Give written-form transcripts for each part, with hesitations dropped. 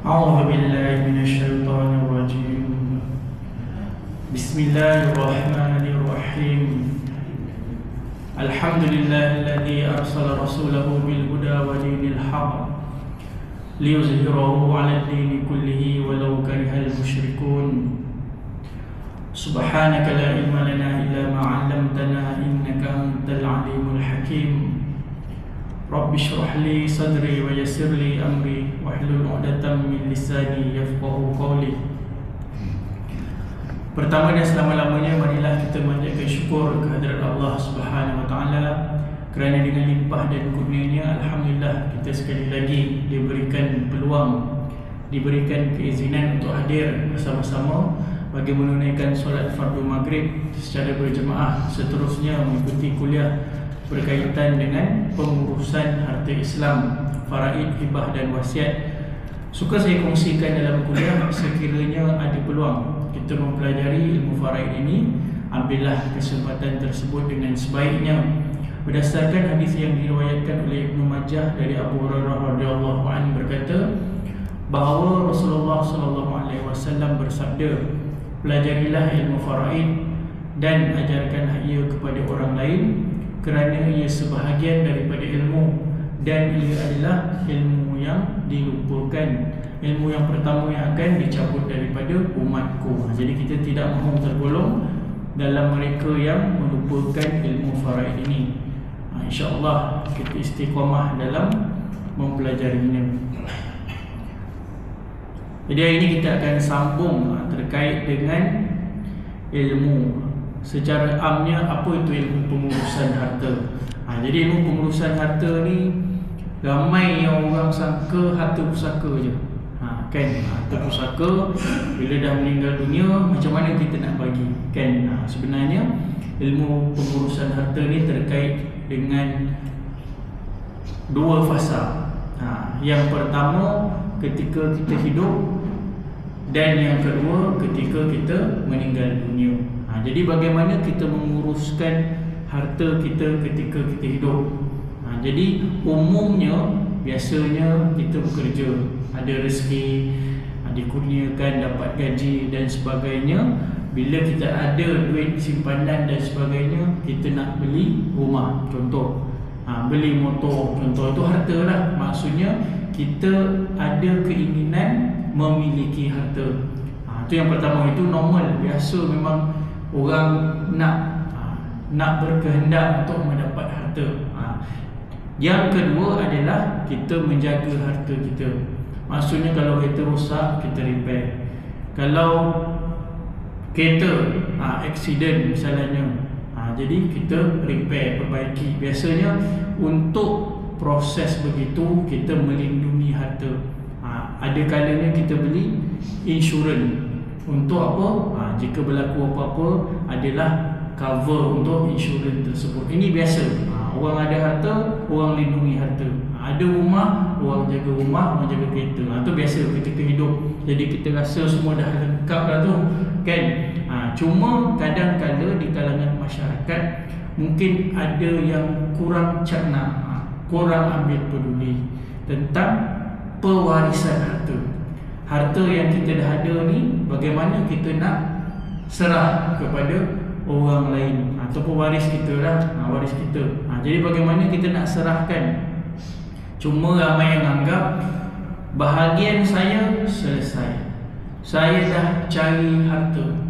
أعوذ بالله من الشيطان الرجيم. بسم الله الرحمن الرحيم. الحمد لله الذي أرسل رسوله بالهدى ودين الحق ليظهره على الدين كله ولو كره المشركون. سبحانك لا علم لنا إلا ما علمتنا إنك أنت العليم الحكيم. رب اشرح لي صدري ويسر لي أمري واحلل عقدة من لساني يفقهوا قولي. Pertama dan selama-lamanya, marilah kita manjatkan syukur kehadirat Allah Subhanahu Wa Taala kerana dengan limpah dan kurnianya, alhamdulillah kita sekali lagi diberikan peluang, diberikan keizinan untuk hadir bersama-sama bagi menunaikan solat fardu maghrib secara berjemaah, seterusnya mengikuti kuliah berkaitan dengan pengurusan harta Islam, faraid, hibah dan wasiat. Suka saya kongsikan dalam kuliah, sekiranya ada peluang kita mempelajari ilmu faraid ini, ambillah kesempatan tersebut dengan sebaiknya. Berdasarkan hadis yang diriwayatkan oleh Ibnu Majah dari Abu Hurairah radhiyallahu anhu berkata bahawa Rasulullah sallallahu alaihi wasallam bersabda, pelajarilah ilmu faraid dan ajarkanlah ia kepada orang lain, kerana ia sebahagian daripada ilmu dan ia adalah ilmu yang dilupakan, ilmu yang pertama yang akan dicabut daripada umatku. Jadi kita tidak mahu tergolong dalam mereka yang melupakan ilmu faraid ini. InsyaAllah kita istiqamah dalam mempelajarinya. Jadi hari ini kita akan sambung terkait dengan ilmu secara amnya, apa itu ilmu pengurusan harta. Jadi ilmu pengurusan harta ni ramai yang orang sangka harta pusaka je. Kan, harta pusaka bila dah meninggal dunia macam mana kita nak bagi, kan? Sebenarnya ilmu pengurusan harta ni terkait dengan dua fasa. Yang pertama ketika kita hidup, dan yang kedua ketika kita meninggal dunia. Jadi bagaimana kita menguruskan harta kita ketika kita hidup. Jadi umumnya, biasanya kita bekerja, ada rezeki, dikurniakan, dapat gaji dan sebagainya. Bila kita ada duit simpanan dan sebagainya, kita nak beli rumah contoh, beli motor contoh, itu harta lah. Maksudnya kita ada keinginan memiliki harta. Itu yang pertama, itu normal, biasa, memang orang nak berkehendak untuk mendapat harta. Yang kedua adalah kita menjaga harta kita. Maksudnya kalau kereta rosak, kita repair. Kalau kereta accident misalnya, jadi kita repair, perbaiki. Biasanya untuk proses begitu kita melindungi harta. Ada kalanya kita beli insurans. Untuk apa? Jika berlaku apa-apa, adalah cover untuk insurans tersebut. Ini biasa. Orang ada harta, orang lindungi harta. Ada rumah, orang jaga rumah, orang jaga kereta. Itu biasa ketika hidup. Jadi kita rasa semua dah lengkap dah tu, kan? Cuma kadang-kadang di kalangan masyarakat mungkin ada yang kurang cerna, kurang ambil peduli tentang pewarisan harta. Harta yang kita dah ada ni, bagaimana kita nak serah kepada orang lain, ataupun waris kita lah, waris kita. Jadi bagaimana kita nak serahkan. Cuma ramai yang anggap bahagian saya selesai, saya dah cari harta,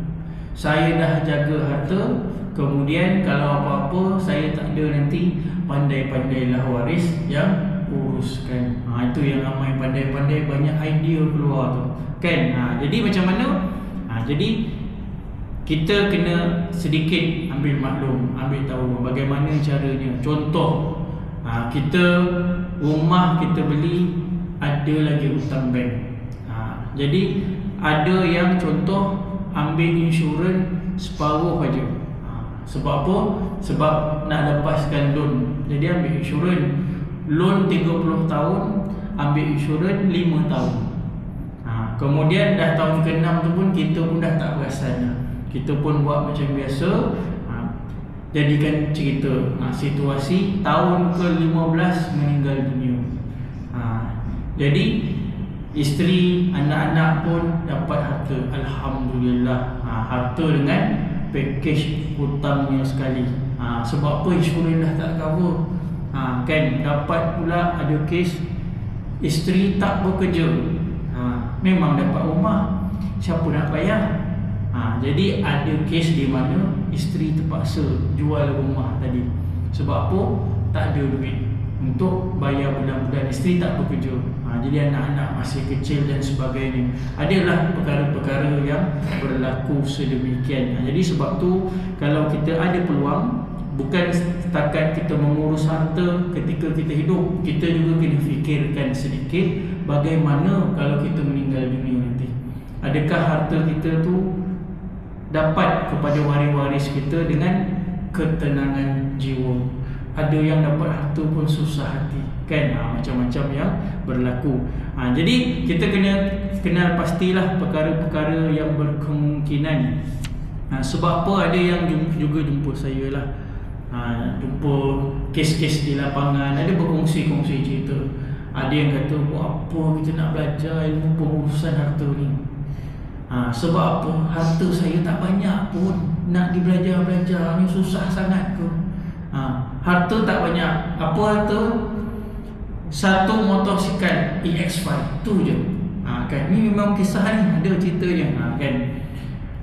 saya dah jaga harta, kemudian kalau apa-apa saya tak ada nanti, pandai-pandailah waris yang uruskan. Itu yang ramai pandai-pandai, banyak idea keluar tu, kan? Jadi macam mana? Jadi kita kena sedikit ambil maklum, ambil tahu bagaimana caranya. Contoh, kita rumah kita beli, ada lagi hutang bank. Jadi ada yang contoh ambil insurans separuh aja. Sebab apa? Sebab nak lepaskan loan. Jadi ambil insurans loan 30 tahun, ambil insurans 5 tahun. Kemudian dah tahun ke-6 tu pun kita pun dah tak perasan. Kita pun buat macam biasa. Jadikan cerita, situasi tahun ke-15 meninggal dunia. Jadi isteri, anak-anak pun dapat harta. Alhamdulillah. Harta dengan pakej hutangnya sekali. Sebab apa insurans dah tak cover. Kan dapat pula ada kes isteri tak bekerja, memang dapat rumah, siapa nak bayar? Jadi ada kes di mana isteri terpaksa jual rumah tadi. Sebab apa? Tak ada duit untuk bayar bulan-bulan, isteri tak bekerja. Jadi anak-anak masih kecil dan sebagainya. Adalah perkara-perkara yang berlaku sedemikian. Jadi sebab tu kalau kita ada peluang, bukan setakat kita mengurus harta ketika kita hidup, kita juga kena fikirkan sedikit bagaimana kalau kita meninggal dunia nanti. Adakah harta kita tu dapat kepada waris-waris kita dengan ketenangan jiwa? Ada yang dapat harta pun susah hati, kan? Macam-macam yang berlaku. Jadi kita kena kenal pastilah perkara-perkara yang berkemungkinan. Sebab apa ada yang juga jumpa saya lah, jumpa kes-kes di lapangan, ada berkongsi-kongsi cerita. Ada yang kata, buat apa kita nak belajar ilmu pengurusan harta ni? Sebab apa? Harta saya tak banyak pun, nak dibelajar-belajar ni susah sangat ke? Harta tak banyak. Apa harta? Satu motosikal EX5, tu je. Kan ni memang kisah ni, ada ceritanya. Kan,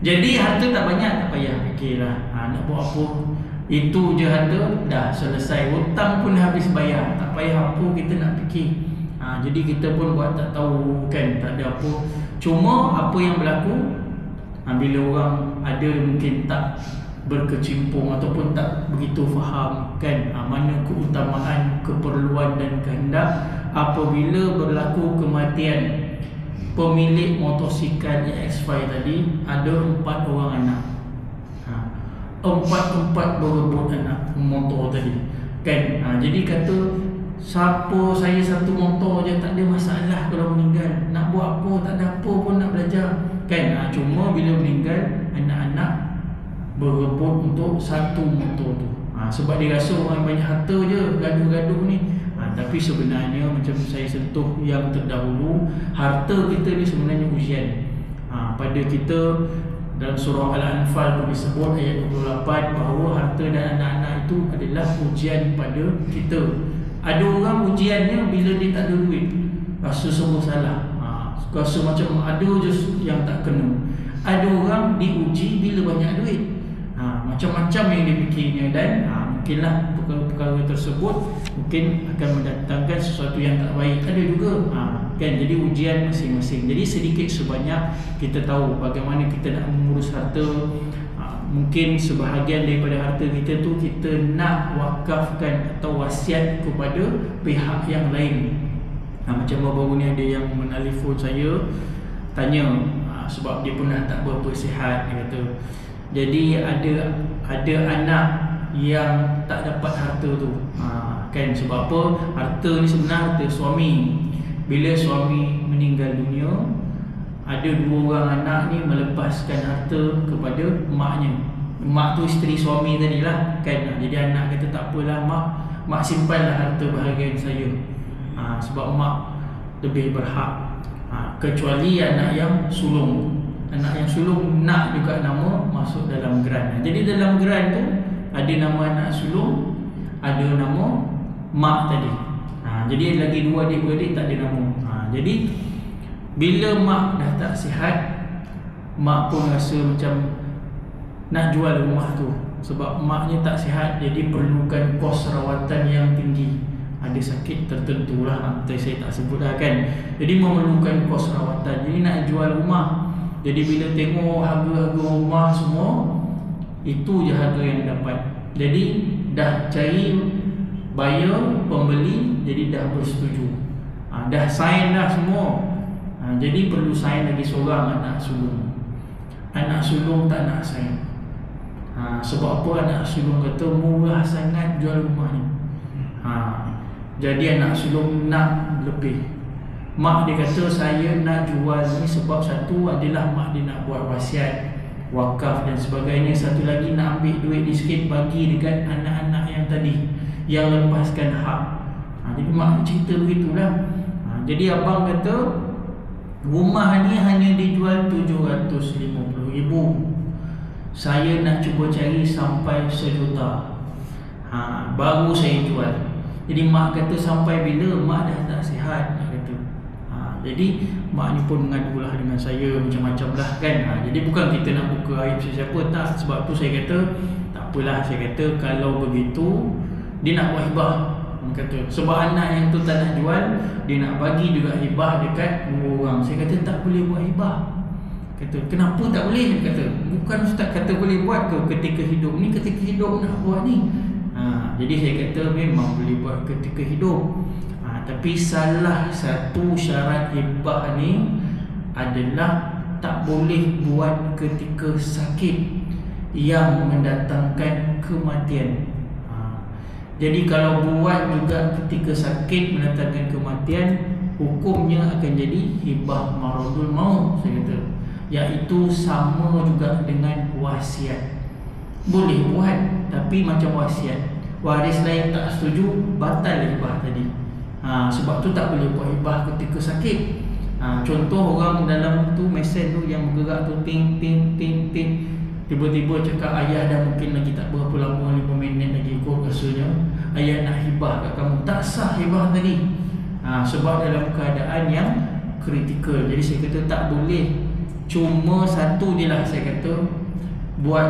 jadi harta tak banyak, tak payah fikirlah nak buat apa. Itu je harta, dah selesai. Hutang pun habis bayar, tak payah apa kita nak fikir. Jadi kita pun buat tak tahu, kan, tak ada apa. Cuma apa yang berlaku, bila orang ada mungkin tak berkecimpung ataupun tak begitu faham, kan, mana keutamaan, keperluan dan kehendak apabila berlaku kematian pemilik motosikal EX5 tadi. Ada 4 orang anak, empat berebut anak motor tadi, kan. Jadi kata, siapa saya satu motor je, tak ada masalah kalau meninggal. Nak buat apa, tak ada apa pun nak belajar, kan. Cuma bila meninggal, anak-anak berebut untuk satu motor tu. Sebab dia rasa orang banyak harta je, gaduh-gaduh ni. Tapi sebenarnya macam saya sentuh yang terdahulu, harta kita ni sebenarnya ujian pada kita. Dalam surah Al-Anfal pun disebut ayat 28 bahawa harta dan anak-anak itu adalah ujian pada kita. Ada orang ujiannya bila dia tak ada duit, rasa semua salah, rasa macam ada je yang tak kena. Ada orang diuji bila banyak duit, macam-macam yang dipikirnya. Dan mungkinlah perkara-perkara tersebut mungkin akan mendatangkan sesuatu yang tak baik. Ada juga, kan. Jadi ujian masing-masing. Jadi sedikit sebanyak kita tahu bagaimana kita nak mengurus harta. Mungkin sebahagian daripada harta kita tu kita nak wakafkan atau wasiat kepada pihak yang lain. Macam baru-baru ni ada yang menelefon saya, tanya, sebab dia pun dah tak berapa sihat, dia kata. Jadi ada anak yang tak dapat harta tu, kan. Sebab apa? Harta ni sebenarnya harta suami. Bila suami meninggal dunia, ada 2 orang anak ni melepaskan harta kepada maknya. Mak tu isteri suami tadi lah, kan. Jadi anak kata, tak apalah mak simpanlah harta bahagian saya, sebab mak lebih berhak. Kecuali anak yang sulung. Anak yang sulung nak juga nama masuk dalam geran. Jadi dalam geran tu ada nama anak sulung, ada nama mak tadi. Jadi lagi 2 adik-beradik tak ada nama. Jadi bila mak dah tak sihat, mak pun rasa macam nak jual rumah tu. Sebab maknya tak sihat, jadi perlukan kos rawatan yang tinggi. Ada sakit tertentu lah, saya tak sebut lah, kan. Jadi memerlukan kos rawatan, jadi nak jual rumah. Jadi bila tengok harga-harga rumah semua, itu je harga yang dapat. Jadi dah cari buyer, pembeli, jadi dah bersetuju, dah sign dah semua. Jadi perlu sign lagi seorang anak sulung. Anak sulung tak nak sign. Sebab apa? Anak sulung kata murah sangat jual rumah ni. Jadi anak sulung nak lebih. Mak dia kata, saya nak jual ni sebab satu adalah mak dia nak buat wasiat, wakaf dan sebagainya. Satu lagi nak ambil duit ni sikit bagi dekat anak-anak yang tadi yang lepaskan hak. Jadi mak cerita begitulah. Jadi abang kata, Rumah ni hanya dijual 750,000. Saya nak cuba cari sampai 1 juta. Baru saya jual. Jadi mak kata sampai bila? Mak dah tak sihat, mak kata. Jadi mak ni pun mengadulah dengan saya macam-macam lah kan. Jadi bukan kita nak buka aib sesiapa, tak. Sebab tu saya kata tak apalah. Saya kata kalau begitu dia nak buat hibah, kata. Sebab anak yang tu tak nak jual, dia nak bagi juga hibah dekat orang. Saya kata tak boleh buat hibah. Kata kenapa tak boleh? Dia kata bukan ustaz kata boleh buat ke ketika hidup ni, ketika hidup nak buat ni. Jadi saya kata memang boleh buat ketika hidup. Tapi salah satu syarat hibah ni adalah tak boleh buat ketika sakit yang mendatangkan kematian. Jadi kalau buat juga ketika sakit mendatangkan kematian, hukumnya akan jadi hibah maradul maut, saya kata. Iaitu sama juga dengan wasiat. Boleh buat tapi macam wasiat. Waris lain tak setuju, batal hibah tadi. Sebab tu tak boleh buat hibah ketika sakit. Contoh orang dalam tu mesin tu yang bergerak tu ting ting ting ting, tiba-tiba cakap ayah dah mungkin lagi tak berapa lama, 5 minit lagi kot rasanya, ayah nak hibah kat kamu. Tak sah hibah tadi. Sebab dalam keadaan yang kritikal. Jadi saya kata tak boleh. Cuma satu je lah saya kata, buat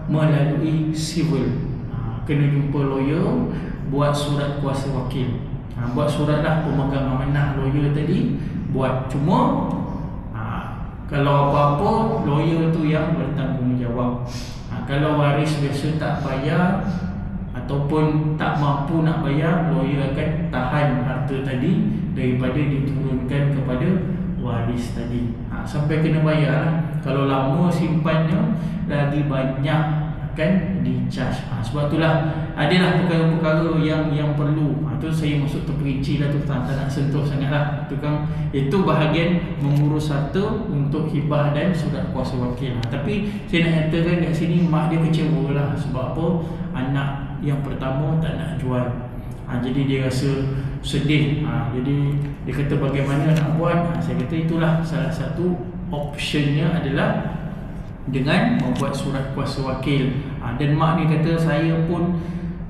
melalui civil. Kena jumpa lawyer, buat surat kuasa wakil. Buat surat lah pemegang amanah lawyer tadi, buat. Cuma kalau apa-apa, lawyer tu yang bertanggungjawab. Kalau waris biasa tak bayar ataupun tak mampu nak bayar, lawyer akan tahan harta tadi daripada diturunkan kepada waris tadi. Sampai kena bayar lah. Kalau lama simpannya, lagi banyak akan di-charge. Sebab itulah adalah perkara-perkara yang perlu. Itu saya masuk terperinci lah tu, tak nak sentuh sangat lah. Itu bahagian mengurus harta untuk hibah dan surat kuasa wakil. Tapi saya nak nyatakan kat sini, mak dia kecewa lah. Sebab apa? Anak yang pertama tak nak jual. Jadi dia rasa sedih. Jadi dia kata bagaimana nak buat. Saya kata itulah salah satu optionnya adalah dengan membuat surat kuasa wakil. Dan mak ni kata saya pun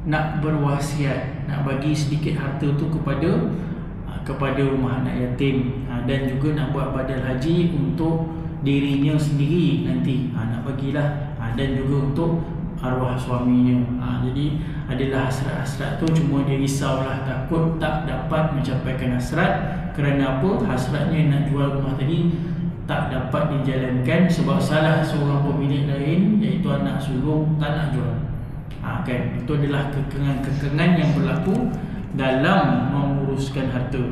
nak berwasiat, nak bagi sedikit harta tu kepada rumah anak yatim, dan juga nak buat badal haji untuk dirinya sendiri nanti, nak bagilah, dan juga untuk arwah suaminya. Jadi adalah hasrat-hasrat tu. Cuma dia risaulah, takut tak dapat mencapaikan hasrat. Kerana apa? Hasratnya nak jual rumah tadi tak dapat dijalankan sebab salah seorang pemilik lain, iaitu anak sulung, tak nak jual. Kan? Itu adalah kekangan yang berlaku dalam menguruskan harta.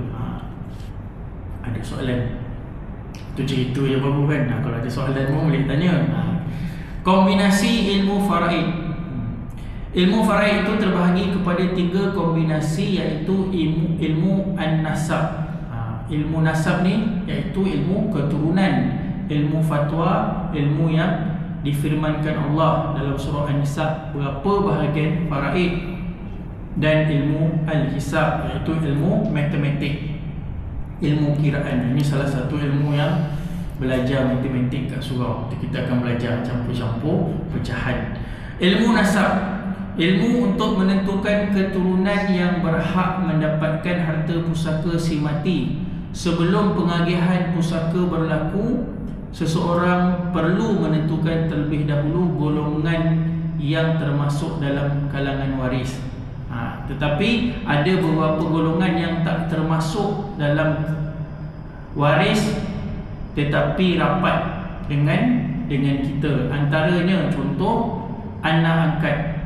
Ada soalan? Itu cerita je baru kan. Kalau ada soalan pun boleh tanya. Kombinasi ilmu faraid. Ilmu faraid itu terbahagi kepada 3 kombinasi, iaitu ilmu an-nasab. Ilmu nasab ni iaitu ilmu keturunan, ilmu fatwa, ilmu yang difirmankan Allah dalam surah An-Nisa berapa bahagian faraid, dan ilmu al-hisab iaitu ilmu matematik, ilmu kiraan. Ini salah satu ilmu yang belajar matematik kat surau. Kita akan belajar campur-campur pecahan. Ilmu nasab, ilmu untuk menentukan keturunan yang berhak mendapatkan harta pusaka si mati. Sebelum pengagihan pusaka berlaku, seseorang perlu menentukan terlebih dahulu golongan yang termasuk dalam kalangan waris. Tetapi ada beberapa golongan yang tak termasuk dalam waris tetapi rapat dengan kita. Antaranya contoh anak angkat.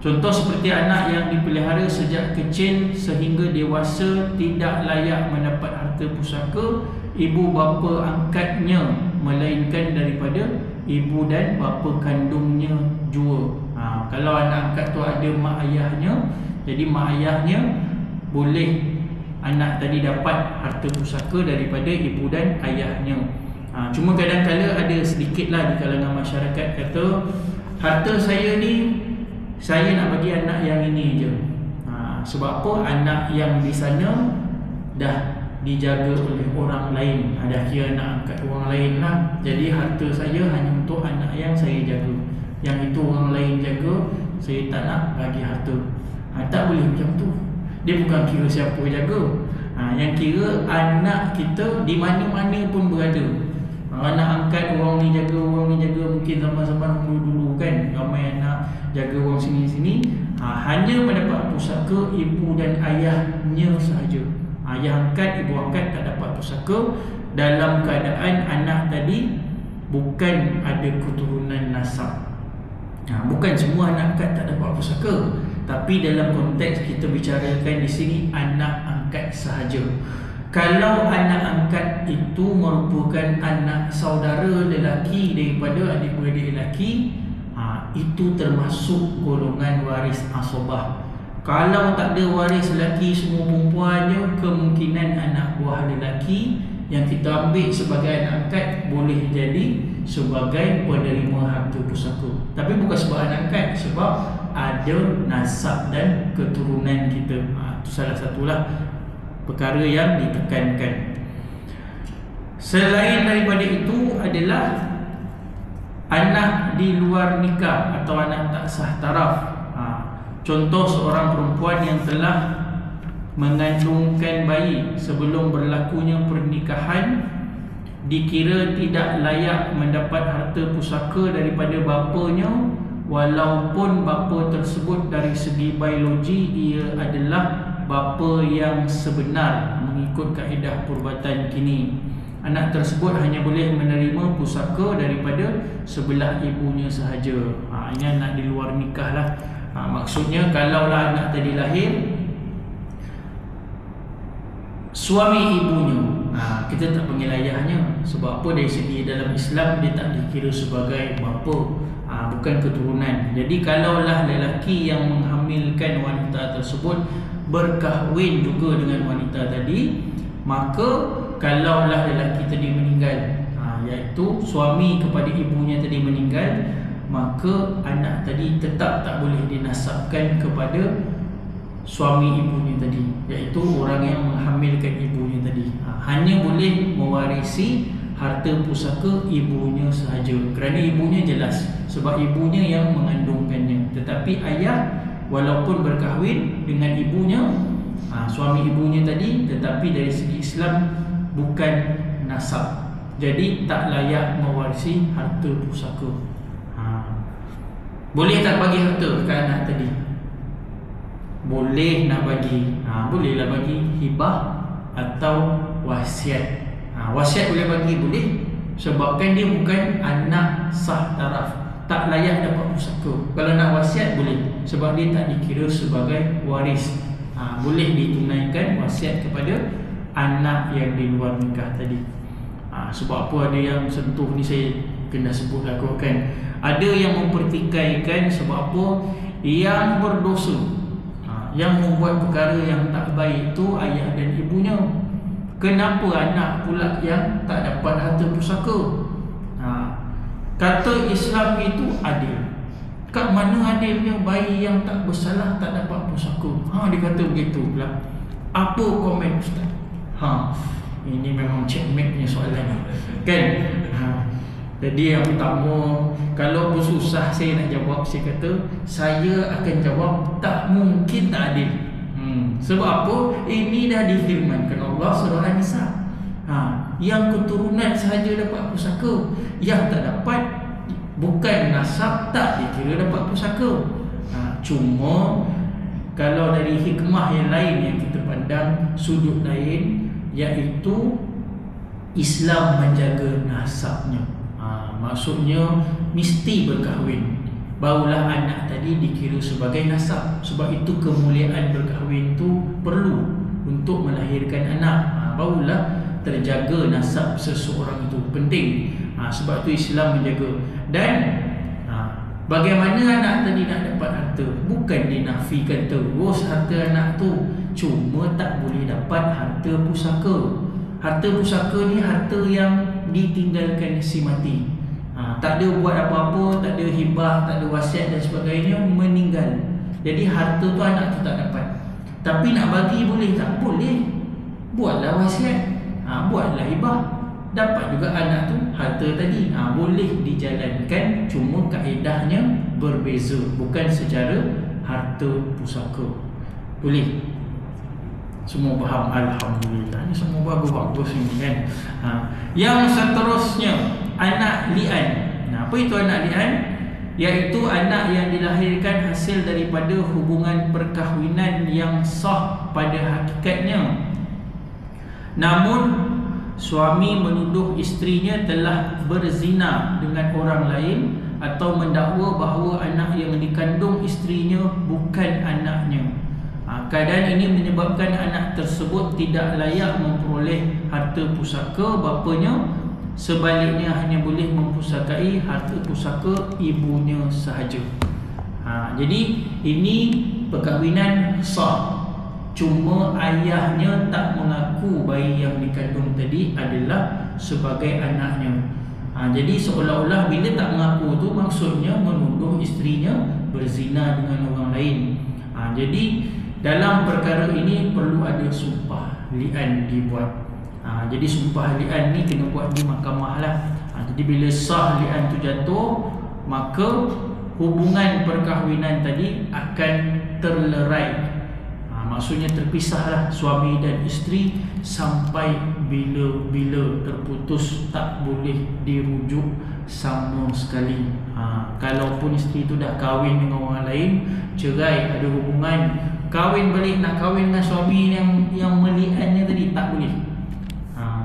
Contoh seperti anak yang dipelihara sejak kecil sehingga dewasa tidak layak mendapat harta pusaka ibu bapa angkatnya, melainkan daripada ibu dan bapa kandungnya jua. Kalau anak angkat tu ada mak ayahnya, jadi mak ayahnya boleh anak tadi dapat harta pusaka daripada ibu dan ayahnya. Cuma kadang-kadang ada sedikitlah di kalangan masyarakat kata, harta saya ni saya nak bagi anak yang ini je. Sebab apa? Anak yang di sana dah dijaga oleh orang lain. Ada kira nak angkat orang lain lah. Jadi harta saya hanya untuk anak yang saya jaga. Yang itu orang lain jaga, saya tak nak bagi harta. Tak boleh macam tu. Dia bukan kira siapa jaga. Yang kira anak kita di mana-mana pun berada. Anak angkat orang ni jaga, orang ni jaga. Mungkin zaman-zaman dulu-dulu kan, ramai anak jaga orang sini-sini. Hanya mendapat pusaka ibu dan ayahnya sahaja. Ayah angkat, ibu angkat tak dapat pusaka, dalam keadaan anak tadi bukan ada keturunan nasab. Bukan semua anak angkat tak dapat pusaka, tapi dalam konteks kita bicarakan di sini anak angkat sahaja. Kalau anak angkat itu merupakan anak saudara lelaki daripada adik-beradik lelaki, itu termasuk golongan waris asobah. Kalau tak ada waris lelaki, semua perempuan je, kemungkinan anak buah lelaki yang kita ambil sebagai anak angkat boleh jadi sebagai penerima harta pusaka. Tapi bukan sebab anak angkat, sebab ada nasab dan keturunan kita. Itu salah satulah perkara yang ditekankan. Selain daripada itu adalah anak di luar nikah atau anak tak sah taraf. Contoh seorang perempuan yang telah mengandungkan bayi sebelum berlakunya pernikahan, dikira tidak layak mendapat harta pusaka daripada bapanya, walaupun bapa tersebut dari segi biologi ia adalah bapa yang sebenar mengikut kaedah perubatan kini. Anak tersebut hanya boleh menerima pusaka daripada sebelah ibunya sahaja. Ini anak di luar nikah lah. Maksudnya kalaulah anak tadi lahir, suami ibunya, kita tak panggil ayahnya. Sebab apa? Dari segi dalam Islam dia tak dikira sebagai bapa, bukan keturunan. Jadi kalaulah lelaki yang menghamilkan wanita tersebut berkahwin juga dengan wanita tadi, maka kalaulah lelaki tadi meninggal, iaitu suami kepada ibunya tadi meninggal, maka anak tadi tetap tak boleh dinasabkan kepada suami ibunya tadi, iaitu orang yang menghamilkan ibunya tadi. Hanya boleh mewarisi harta pusaka ibunya sahaja, kerana ibunya jelas, sebab ibunya yang mengandungkannya. Tetapi ayah walaupun berkahwin dengan ibunya, suami ibunya tadi, tetapi dari segi Islam bukan nasab, jadi tak layak mewarisi harta pusaka. Boleh tak bagi harta ke anak tadi? Boleh nak bagi. Bolehlah bagi hibah atau wasiat. Wasiat boleh bagi, boleh. Sebabkan dia bukan anak sah taraf, tak layak dapat pusaka. Kalau nak wasiat boleh, sebab dia tak dikira sebagai waris. Boleh ditunaikan wasiat kepada anak yang di luar nikah tadi. Sebab apa ada yang sentuh ni, saya kena sebut lah kan. Ada yang mempertikaikan sebab apa? Yang berdosa, yang membuat perkara yang tak baik itu ayah dan ibunya. Kenapa anak pula yang tak dapat harta pusaka? Kata Islam itu adil. Kat mana adilnya bayi yang tak bersalah tak dapat pusaka? Dia kata begitu pula. Apa komen Ustaz? Ini memang checkmate punya soalan kan? Jadi yang pertama, kalau bersusah saya nak jawab, saya kata saya akan jawab tak mungkin tak adil. Sebab apa? Ini dah difirmankan Allah surah An-Nisa. Yang keturunan sahaja dapat pusaka, yang tak dapat bukan nasab tak dikira dapat pusaka. Cuma kalau dari hikmah yang lain yang kita pandang sudut lain, iaitu Islam menjaga nasabnya. Maksudnya mesti berkahwin, barulah anak tadi dikira sebagai nasab. Sebab itu kemuliaan berkahwin tu perlu untuk melahirkan anak, barulah terjaga nasab seseorang itu. Penting. Sebab itu Islam menjaga. Dan bagaimana anak tadi nak dapat harta? Bukan dinafikan terus harta anak tu, cuma tak boleh dapat harta pusaka. Harta pusaka ni harta yang ditinggalkan si mati. Tak ada buat apa-apa, tak ada hibah, tak ada wasiat dan sebagainya, meninggal. Jadi harta tu anak tu tak dapat. Tapi nak bagi boleh tak? Boleh. buatlah wasiat, buatlah hibah, dapat juga anak tu harta tadi. Boleh dijalankan, cuma kaedahnya berbeza, bukan secara harta pusaka. Boleh? Semua faham? Alhamdulillah. Ni semua bagus-bagus ni kan. Yang seterusnya, anak li'an. Apa itu anak li'an? Iaitu anak yang dilahirkan hasil daripada hubungan perkahwinan yang sah pada hakikatnya, namun suami menuduh isterinya telah berzina dengan orang lain atau mendakwa bahawa anak yang dikandung isterinya bukan anaknya. Keadaan ini menyebabkan anak tersebut tidak layak memperoleh harta pusaka bapanya, sebaliknya hanya boleh mempusakai harta pusaka ibunya sahaja. Jadi ini perkahwinan sah, cuma ayahnya tak mengaku bayi yang dikandung tadi adalah sebagai anaknya. Jadi seolah-olah bila tak mengaku tu maksudnya menuduh isterinya berzina dengan orang lain. Jadi dalam perkara ini perlu ada sumpah li'an dibuat. Jadi sumpah li'an ni kena buat di mahkamah lah. Jadi bila sah li'an tu jatuh, maka hubungan perkahwinan tadi akan terlerai. Maksudnya terpisahlah suami dan isteri sampai bila-bila terputus, tak boleh dirujuk sama sekali. Kalaupun isteri tu dah kahwin dengan orang lain, cerai, ada hubungan, kahwin balik, nak kahwin dengan suami yang meli'annya tadi, tak boleh.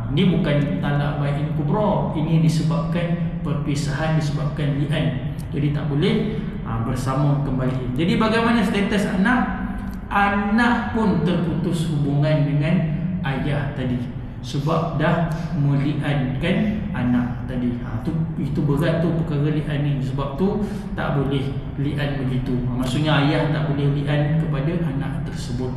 Ini bukan talak bain kubra, ini disebabkan perpisahan, disebabkan li'an. Jadi tak boleh bersama kembali. Jadi bagaimana status anak? Anak pun terputus hubungan dengan ayah tadi sebab dah meli'ankan anak tadi. Itu berat tu perkara li'an ni. Sebab tu tak boleh li'an begitu. Maksudnya ayah tak boleh li'an kepada anak tersebut.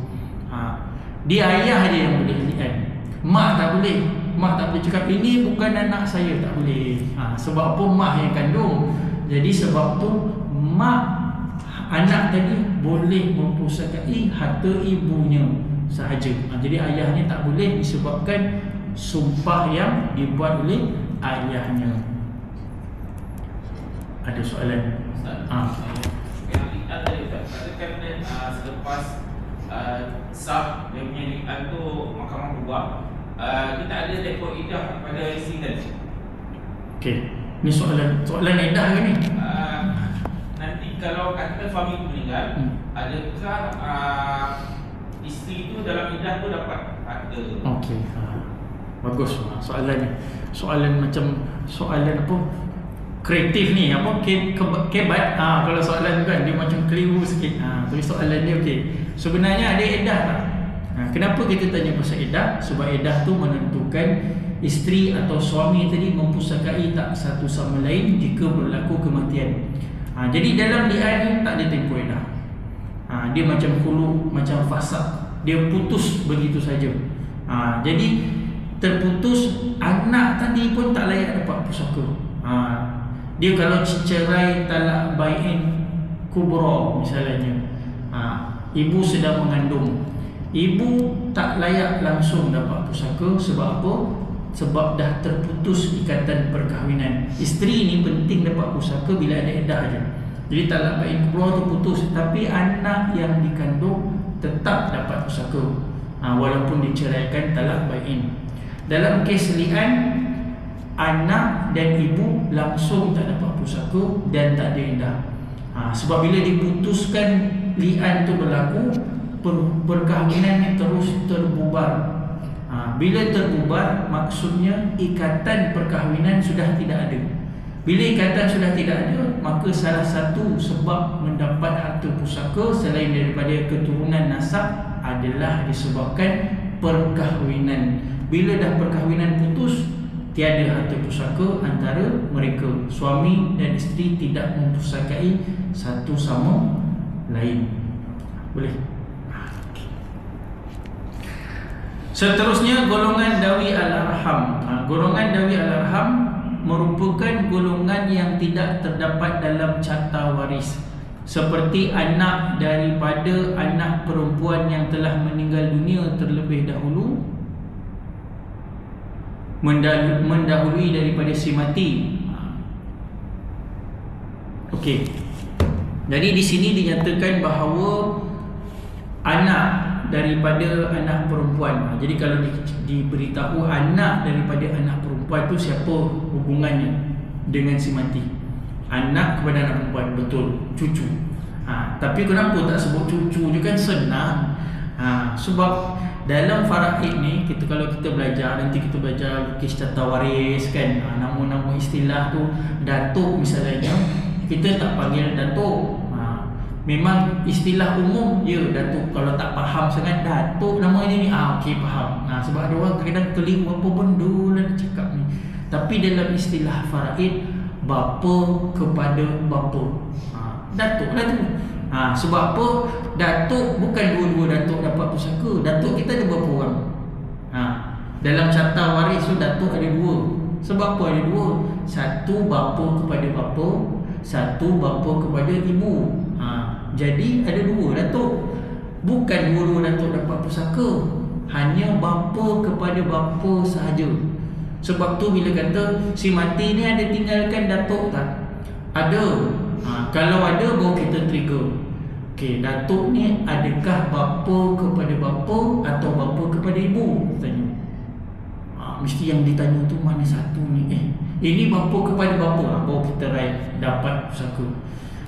Dia ayah dia yang boleh li'an. Mak tak boleh. Mak tak boleh cakap ini bukan anak saya, tak boleh. Sebab apa? Mak yang kandung. Jadi sebab tu mak anak tadi boleh mempusakai harta ibunya sahaja. Jadi ayahnya tak boleh disebabkan sumpah yang dibuat oleh ayahnya. Ada soalan? Yang li'an tadi katakan selepas sah dia punya li'an tu mahkamah buat, kita ada rekod idah pada isteri tadi. Okey, ni soalan idah ke ni? Nanti kalau katakan suami tu meninggal, adakah isteri tu dalam idah tu dapat harta? Okey, bagus soalan ni. Soalan macam soalan apa? Kreatif ni, apa? Kebat. Kalau soalan tu kan dia macam keliru sikit. Tapi soalan dia okey. Sebenarnya ada edah tak? Kenapa kita tanya pasal edah? Sebab edah tu menentukan isteri atau suami tadi mempusakai tak satu sama lain jika berlaku kematian. Jadi dalam li'an ni tak ada tempoh edah. Dia macam khulu, macam fasaq. Dia putus begitu saja. Jadi terputus, anak tadi pun tak layak dapat pusaka. Dia kalau cerai talak bain kubra misalnya, ibu sedang mengandung, ibu tak layak langsung dapat pusaka. Sebab apa? Sebab dah terputus ikatan perkahwinan. Isteri ni penting dapat pusaka bila ada edah je. Jadi talak bain kubra tu putus, tapi anak yang dikandung tetap dapat pusaka walaupun diceraikan talak bain. Dalam kes li'an, anak dan ibu langsung tak dapat pusaka dan tak ada edah. Sebab bila diputuskan li'an tu berlaku, perkahwinan terus terbubar. Bila terbubar, maksudnya ikatan perkahwinan sudah tidak ada. Bila ikatan sudah tidak ada, maka salah satu sebab mendapat harta pusaka selain daripada keturunan nasab adalah disebabkan perkahwinan. Bila dah perkahwinan putus, tiada harta pusaka antara mereka. Suami dan isteri tidak mempusakai satu sama lain. Boleh? Seterusnya, golongan dawi al-arham. Golongan dawi al-arham merupakan golongan yang tidak terdapat dalam carta waris, seperti anak daripada anak perempuan yang telah meninggal dunia terlebih dahulu, mendahului daripada si mati. Okey. Jadi di sini dinyatakan bahawa anak daripada anak perempuan. Jadi kalau diberitahu anak daripada anak perempuan tu, siapa hubungannya dengan si mati? Anak kepada anak perempuan, betul, cucu. Tapi kenapa tak sebut cucu je, kan senang. Sebab dalam faraid ni, kalau kita belajar, nanti kita belajar lukis tata waris kan, nama-nama istilah tu, datuk misalnya, kita tak panggil datuk. Memang istilah umum ya datuk. Kalau tak faham sangat datuk nama dia ni, okey faham. Sebab ada orang kadang keliru apa benda lah dia cakap ni. Tapi dalam istilah faraid, bapa kepada bapa, datuk lah tu. Sebab apa? Datuk bukan dua-dua datuk dapat pusaka. Datuk kita ada berapa orang? Dalam carta waris tu datuk ada dua. Sebab apa ada dua? Satu bapa kepada bapa, satu bapa kepada ibu. Jadi ada dua datuk. Bukan dua-dua datuk dapat pusaka, hanya bapa kepada bapa sahaja. Sebab tu bila kata si mati ni ada tinggalkan datuk tak? Ada. Kalau ada baru kita trigger. Okey, datuk ni adakah bapa kepada bapa atau bapa kepada ibu? Tanya. Mesti yang ditanya tu mana satu ni? Ini bapa kepada bapa, baru kita dapat pusaka.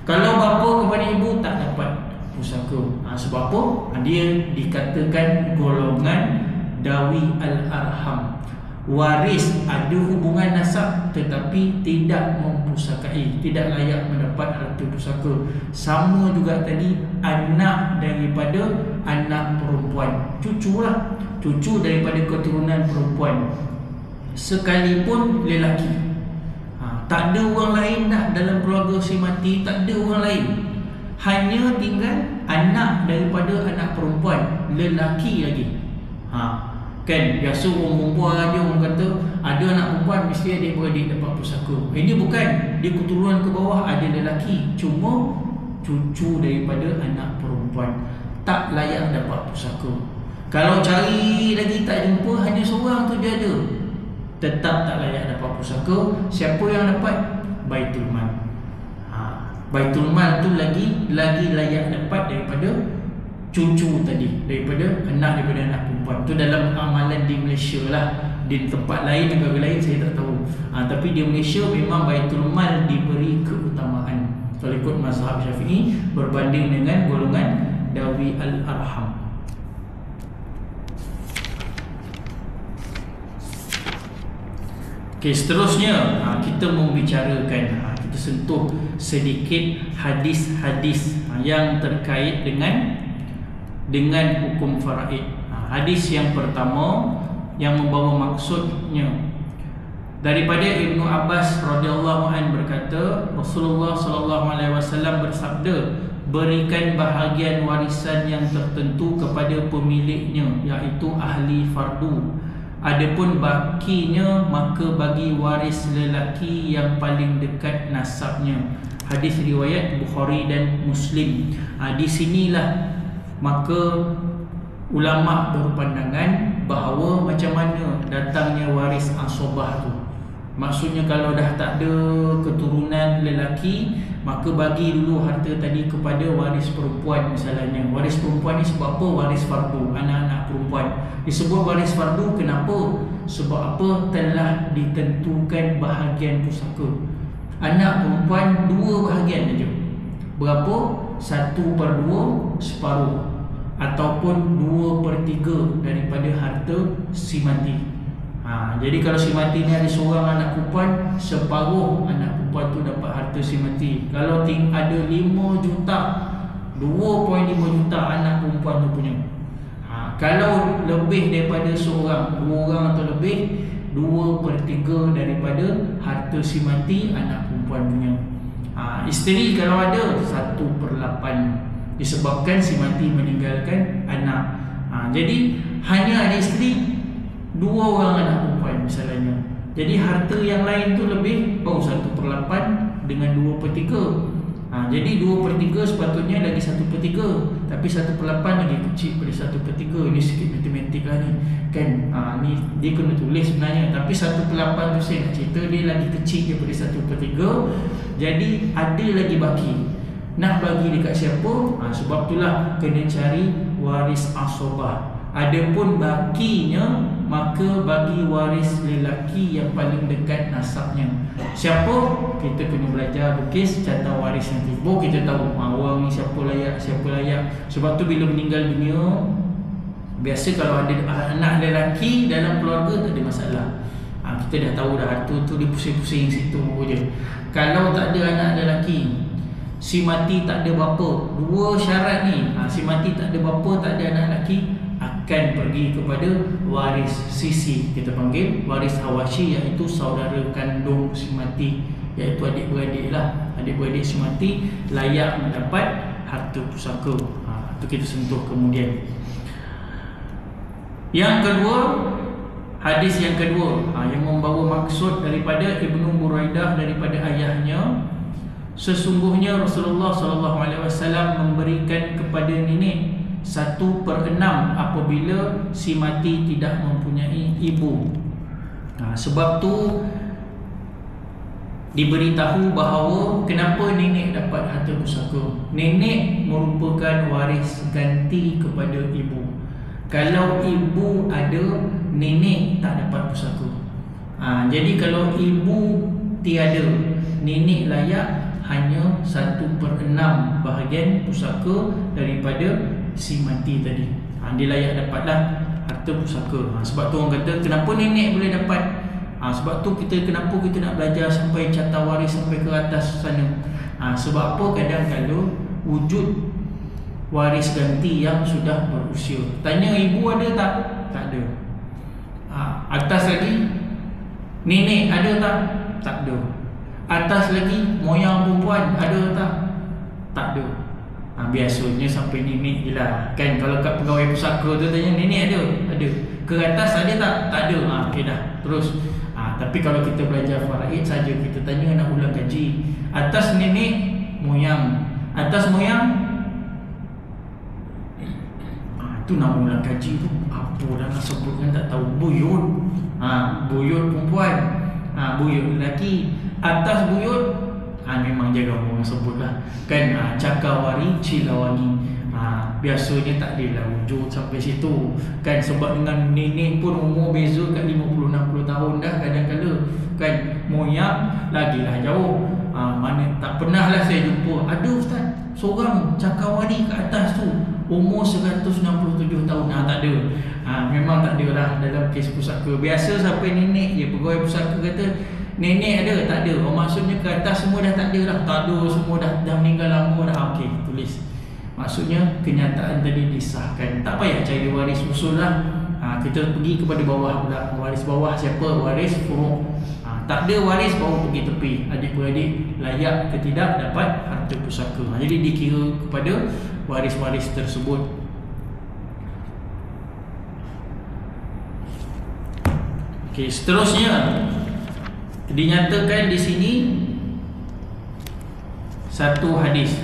Kalau bapa kepada ibu tak dapat pusaka. Sebab apa? Dia dikatakan golongan dawi al-arham. Waris ada hubungan nasab tetapi tidak mempusakai, tidak layak mendapat harta pusaka. Sama juga tadi anak daripada anak perempuan, cucu lah, cucu daripada keturunan perempuan, sekalipun lelaki. Tak ada orang lain dah dalam keluarga si mati, tak ada orang lain. Hanya tinggal anak daripada anak perempuan, lelaki lagi. Kan biasa orang perempuan aja orang kata ada anak perempuan mesti adik-beradik dapat pusaka. Ini bukan, di keturunan ke bawah ada lelaki, cuma cucu daripada anak perempuan tak layak dapat pusaka. Kalau cari lagi tak jumpa, hanya seorang tu dia ada, tetap tak layak dapat pusaka. Siapa yang dapat? Baitul Mal. Baitul Mal tu lagi layak dapat daripada cucu tadi, daripada anak perempuan. Tu dalam amalan di Malaysia lah. Di tempat lain, negara lain saya tak tahu. Tapi di Malaysia memang Baitul Mal diberi keutamaan kalau ikut mazhab Syafi'i berbanding dengan golongan dawi al-arham. Okey, seterusnya kita membicarakan, kita sentuh sedikit hadis-hadis yang terkait dengan hukum faraid. Hadis yang pertama yang membawa maksudnya daripada Ibnu Abbas radhiyallahu anhu berkata, Rasulullah sallallahu alaihi wasallam bersabda, berikan bahagian warisan yang tertentu kepada pemiliknya, iaitu ahli fardu. Adapun bakinya maka bagi waris lelaki yang paling dekat nasabnya. Hadis riwayat Bukhari dan Muslim. Di sinilah maka ulama berpandangan bahawa macam mana datangnya waris asobah tu. Maksudnya kalau dah tak ada keturunan lelaki, maka bagi dulu harta tadi kepada waris perempuan misalnya. Waris perempuan ni sebab apa? Waris fardu, anak-anak perempuan. Disebut waris fardu kenapa? Sebab apa? Telah ditentukan bahagian pusaka. Anak perempuan 2 bahagian saja. Berapa? 1/2, separuh, ataupun 2/3 daripada harta si mati. Jadi kalau si mati ni ada seorang anak perempuan, separuh anak perempuan tu dapat harta si mati. Kalau ada 5 juta, 2.5 juta anak perempuan tu punya. Kalau lebih daripada seorang, 2 orang atau lebih, 2/3 daripada harta si mati anak perempuan punya. Isteri kalau ada 1/8, disebabkan si mati meninggalkan anak. Jadi hanya ada isteri, 2 orang anak perempuan misalnya. Jadi harta yang lain tu lebih, baru 1/8 dengan 2/3. Jadi 2/3 sepatutnya lagi 1/3, tapi 1/8 lagi kecil pada 1/3. Ini sikit matematik lah ni kan. Ni dia kena tulis sebenarnya, tapi 1/8 tu saya nak cerita dia lagi kecil daripada 1/3. Jadi ada lagi baki. Nak bagi dekat siapa? Sebab itulah kena cari waris asobah. Adapun bakinya, maka bagi waris lelaki yang paling dekat nasabnya. Siapa? Kita kena belajar lukis carta waris nanti. Kita tahu orang ni siapa layak, siapa layak. Sebab tu bila meninggal dunia, biasa kalau ada anak lelaki dalam keluarga tak ada masalah. Kita dah tahu dah harta tu dia pusing-pusing situ je. Kalau tak ada anak lelaki, si mati tak ada bapa, dua syarat ni. Si mati tak ada bapa, tak ada anak lelaki, akan pergi kepada waris sisi, kita panggil waris hawashi, iaitu saudara kandung si mati, iaitu adik-beradik lah. Adik-beradik si mati layak mendapat harta pusaka. Itu kita sentuh kemudian. Yang kedua, hadis yang kedua, yang membawa maksud daripada Ibnu Buraidah daripada ayahnya, sesungguhnya Rasulullah SAW memberikan kepada nenek 1/6 apabila si mati tidak mempunyai ibu. Sebab tu diberitahu bahawa kenapa nenek dapat harta pusaka. Nenek merupakan waris ganti kepada ibu. Kalau ibu ada, nenek tak dapat pusaka. Jadi kalau ibu tiada, nenek layak hanya 1/6 bahagian pusaka daripada si mati tadi. Dia layak dapatlah harta pusaka. Sebab tu orang kata kenapa nenek boleh dapat. Sebab tu kenapa kita nak belajar sampai carta waris sampai ke atas sana. Sebab apa? Kadang-kadang wujud waris ganti yang sudah berusia. Tanya ibu ada tak? Tak ada. Atas lagi nenek ada tak? Tak ada. Atas lagi moyang perempuan ada tak? Tak ada. Biasanya sampai nenek je lah kan. Kalau kat pegawai pusaka tu tanya nenek ada? Ada. Ke atas ada tak? Tak ada. Okey dah. Terus tapi kalau kita belajar faraid saja, kita tanya nak ulang kaji. Atas nenek moyang, atas moyang, itu nama ulang kaji tu apa dah nak sebutkan tak tahu. Buyut. Buyut perempuan, buyut lelaki. Atas buyut, memang jaga orang sebutlah kan. Cakawari, cilawani. Biasanya tak adalah wujud sampai situ kan. Sebab dengan nenek pun umur beza kat 50-60 tahun dah kadang-kala kan. Moyang lagilah jauh. Mana tak pernah lah saya jumpa ada ustaz seorang cakawari kat atas tu umur 167 tahun. Tak ada. Memang tak ada lah dalam kes pusaka. Biasa sampai nenek je. Pegawai pusaka kata nenek ada? Tak ada. Maksudnya ke atas semua dah tak ada lah. Tak ada, semua dah meninggal lama dah. Okey, tulis. Maksudnya kenyataan tadi disahkan. Tak payah cari waris usul lah. Kita pergi kepada bawah pula. Waris bawah siapa? Waris furuk. Tak ada waris baru pergi tepi. Adik-beradik layak ke tidak dapat harta pusaka. Jadi dikira kepada waris-waris tersebut. Okey, seterusnya dinyatakan di sini satu hadis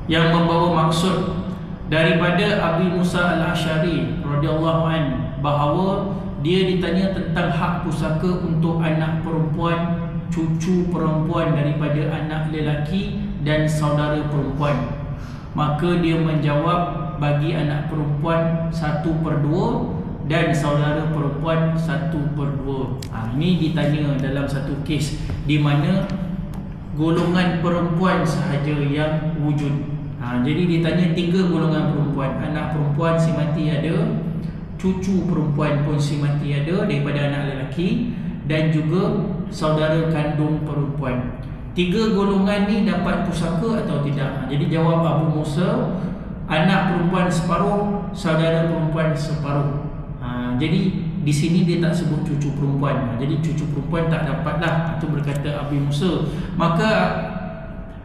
yang membawa maksud daripada Abi Musa Al-Asy'ari radhiyallahu an, bahawa dia ditanya tentang hak pusaka untuk anak perempuan, cucu perempuan daripada anak lelaki dan saudara perempuan. Maka dia menjawab bagi anak perempuan 1/2 dan saudara perempuan 1/2. Ini ditanya dalam satu kes di mana golongan perempuan sahaja yang wujud. Jadi ditanya 3 golongan perempuan. Anak perempuan si mati ada, cucu perempuan pun si mati ada daripada anak lelaki, dan juga saudara kandung perempuan. 3 golongan ni dapat pusaka atau tidak? Jadi jawab Abu Musa, anak perempuan separuh, saudara perempuan separuh. Jadi di sini dia tak sebut cucu perempuan. Jadi cucu perempuan tak dapatlah. Itu berkata Abi Musa. Maka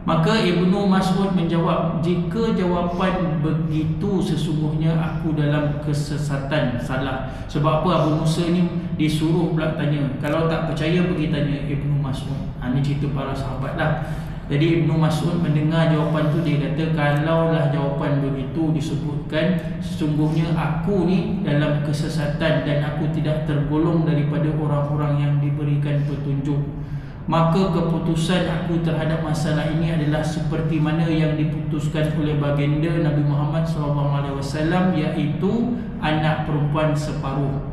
Maka Ibnu Mas'ud menjawab, jika jawapan begitu sesungguhnya aku dalam kesesatan, salah. Sebab apa? Abu Musa ni disuruh pula tanya. Kalau tak percaya pergi tanya Ibnu Mas'ud. Ini cerita para sahabat lah. Jadi Ibnu Mas'ud mendengar jawapan tu, dia kata, kalaulah jawapan begitu disebutkan, sesungguhnya aku ni dalam kesesatan dan aku tidak tergolong daripada orang-orang yang diberikan petunjuk. Maka keputusan aku terhadap masalah ini adalah seperti mana yang diputuskan oleh baginda Nabi Muhammad SAW, iaitu anak perempuan separuh,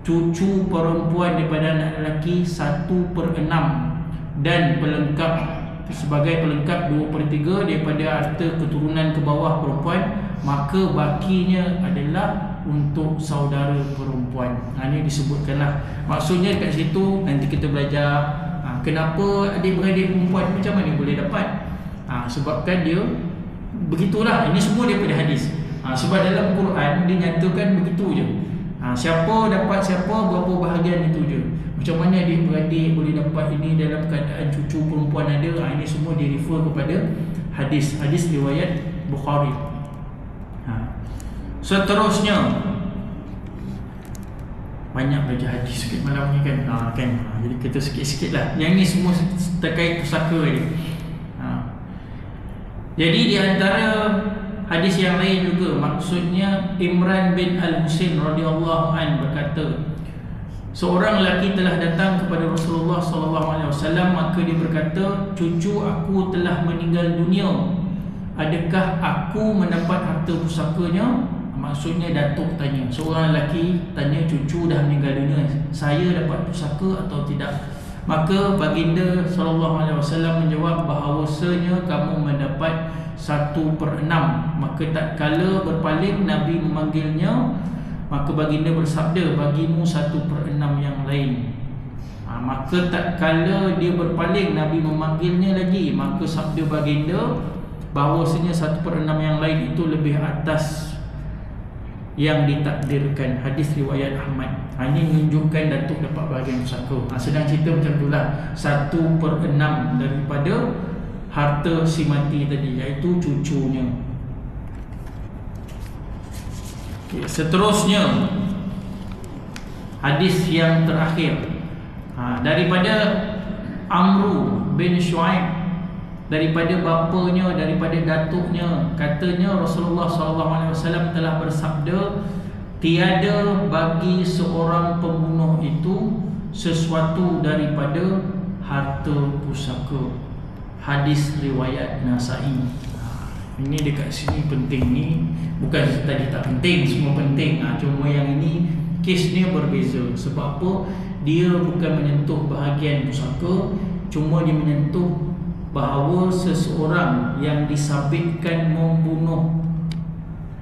cucu perempuan daripada anak lelaki 1/6, dan pelengkap sebagai pelengkap 2/3 daripada harta keturunan ke bawah perempuan, maka bakinya adalah untuk saudara perempuan. Ini disebutkanlah. Maksudnya kat situ nanti kita belajar kenapa adik-beradik perempuan macam mana boleh dapat. Sebabkan dia begitulah. Ini semua daripada hadis. Sebab dalam Quran dia nyatakan begitu je. Siapa dapat siapa, berapa bahagian itu je. Macam mana adik-beradik boleh dapat ini dalam keadaan cucu perempuan ada. Ini semua direfer kepada hadis. Hadis riwayat Bukhari. Seterusnya, banyak belajar hadis sikit malam ni kan. Jadi kita sikit-sikit lah. Yang ni semua terkait pusaka ni. Jadi di antara hadis yang lain juga, maksudnya Imran bin Al-Husain radhiyallahu an berkata, seorang lelaki telah datang kepada Rasulullah SAW, maka dia berkata, cucu aku telah meninggal dunia, adakah aku mendapat harta pusakanya? Maksudnya datuk tanya, seorang lelaki tanya cucu dah meninggal dunia, saya dapat pusaka atau tidak? Maka baginda SAW menjawab bahawasanya kamu mendapat 1/6. Maka tak kala berpaling Nabi memanggilnya, maka baginda bersabda, bagimu 1/6 yang lain. Maka tak kala dia berpaling Nabi memanggilnya lagi, maka sabda baginda bahawasanya 1/6 yang lain itu lebih atas yang ditakdirkan. Hadis riwayat Ahmad. Ini menunjukkan datuk dapat bahagian pusaka. Sedang cerita macam itulah, 1/6 daripada harta si mati tadi, iaitu cucunya. Seterusnya, hadis yang terakhir daripada Amru bin Shu'aib, daripada bapanya, daripada datuknya, katanya Rasulullah SAW telah bersabda, tiada bagi seorang pembunuh itu sesuatu daripada harta pusaka. Hadis riwayat Nasa'i. Ini dekat sini penting ni, bukan tadi tak penting, semua penting. Cuma yang ini kesnya berbeza. Sebab apa? Dia bukan menyentuh bahagian pusaka, cuma dia menyentuh bahawa seseorang yang disabitkan membunuh,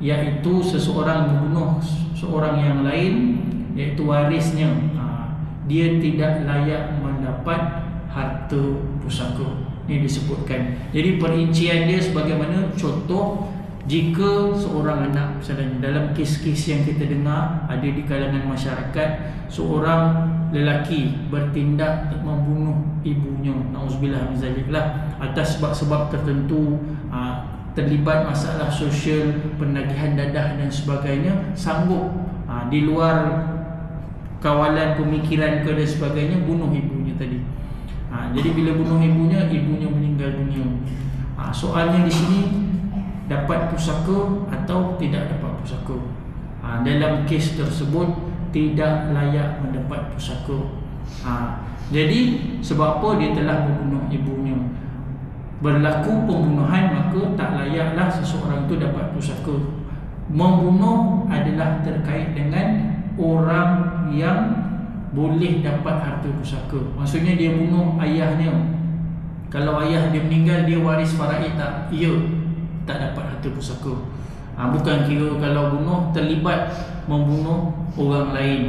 iaitu seseorang membunuh seorang yang lain, iaitu warisnya, dia tidak layak mendapat harta pusaka. Ini disebutkan. Jadi perincian dia sebagaimana contoh, jika seorang anak, misalnya dalam kes-kes yang kita dengar ada di kalangan masyarakat, seorang lelaki bertindak membunuh ibunya, na'udzubillah min zaliklah, atas sebab-sebab tertentu, terlibat masalah sosial, penagihan dadah dan sebagainya, sanggup di luar kawalan pemikiran ke dan sebagainya, bunuh ibunya tadi. Jadi bila bunuh ibunya meninggal dunia. Soalnya di sini, dapat pusaka atau tidak dapat pusaka. Dalam kes tersebut tidak layak mendapat pusaka. Jadi sebab apa? Dia telah membunuh ibunya. Berlaku pembunuhan, maka tak layaklah seseorang itu dapat pusaka. Membunuh adalah terkait dengan orang yang boleh dapat harta pusaka. Maksudnya dia bunuh ayahnya. Kalau ayah dia meninggal, dia waris faraid tak? Ya, tak dapat harta pusaka. Bukan kira kalau bunuh terlibat membunuh orang lain.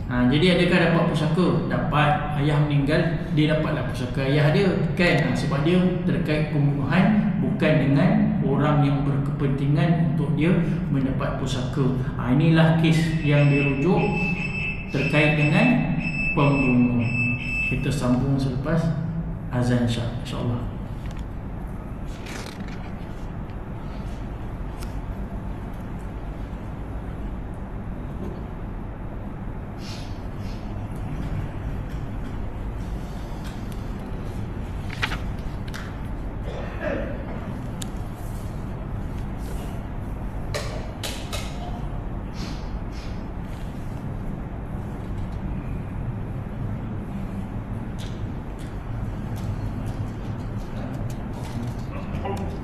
Jadi adakah dapat pusaka? Dapat. Ayah meninggal, dia dapatlah pusaka ayah dia, kan? Sebab dia terkait pembunuhan, bukan dengan orang yang berkepentingan untuk dia mendapat pusaka. Inilah kes yang dirujuk terkait dengan pembunuh. Kita sambung selepas azan insya-Allah.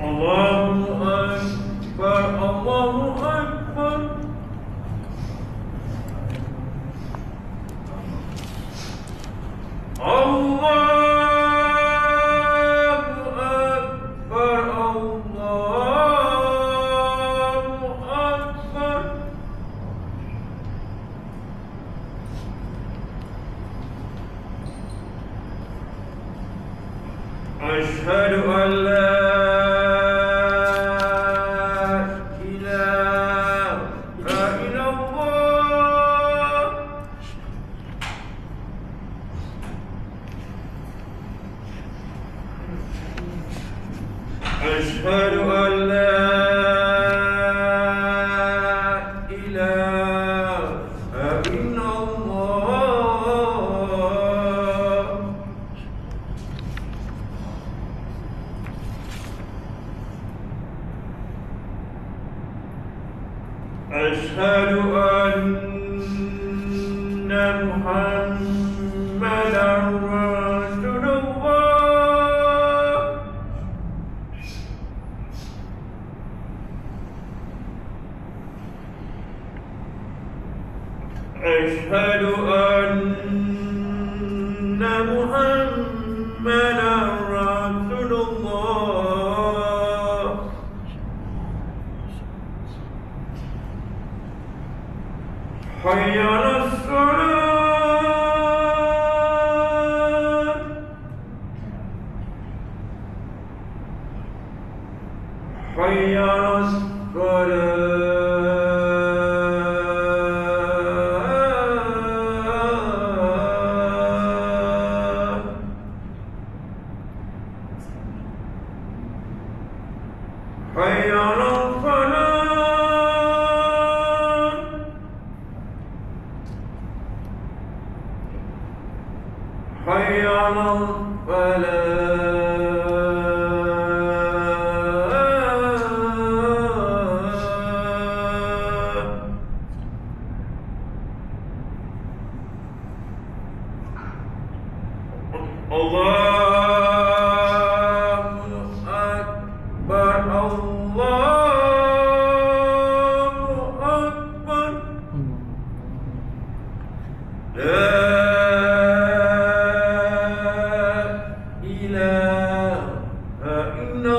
Allahu Akbar, Allahu Akbar. Allahu Akbar, Allahu Akbar. Asyhadu an la أشهد أن لا إله إلا الله. أشهد أن محمدا رسول الله. أشهد أن محمدا رسول الله. حي على الصلاة. حي على الصلاة. حي على الفلاح. حي على الفلاح. Allahu Akbar, Allahu Akbar. La ilaha illallah.